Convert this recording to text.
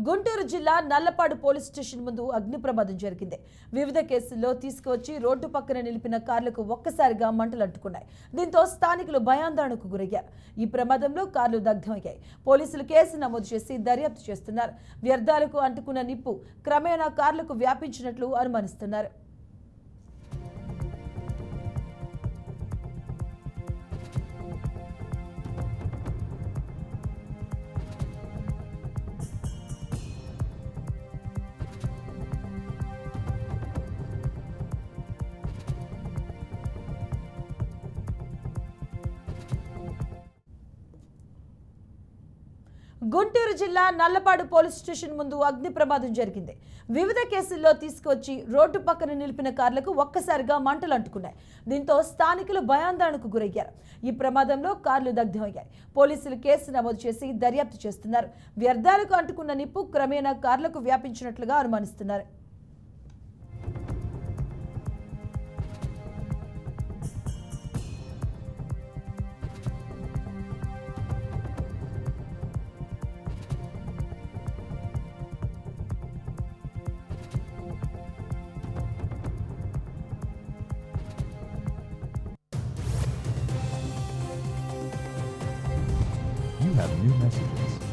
గుంటూరు జిల్లా Nallapadu police station ముందు అగ్ని ప్రమాదం జరిగింది. వివిధ కేసుల్లో తీసుకువచ్చి రోడ్డు పక్కన నిలిపిన కార్లకు ఒక్కసారిగా మంటలు అంటుకున్నాయి. దీంతో స్థానికులు భయాందోళనకు గురయ్యారు. ఈ ప్రమాదంలో కార్లు దగ్ధమయ్యాయి. పోలీసులు కేసు నమోదు చేసి దర్యాప్తు చేస్తున్నారు. వ్యర్థాలకు అంటుకున్న నిప్పు క్రమేణా కార్లకు వ్యాపించినట్లు అనుమానిస్తున్నారు. గుంటూరు జిల్లా నల్లపాడు పోలీస్ స్టేషన్ ముందు అగ్ని ప్రమాదం జరిగింది. వివిధ కేసుల్లో తీసుకువచ్చి రోడ్డు పక్కన నిలిపిన కార్లకు ఒక్కసారిగా మంటలు అంటుకున్నాయి. దీంతో స్థానికులు భయాందోళనకు గురయ్యారు. ఈ ప్రమాదంలో కార్లు దగ్ధమయ్యాయి. పోలీసులు కేసు నమోదు చేసి దర్యాప్తు చేస్తున్నారు. వ్యర్థాలకు అంటుకున్న నిప్పు క్రమేణా కార్లకు వ్యాపించినట్లుగా అనుమానిస్తున్నారు. You have new messages.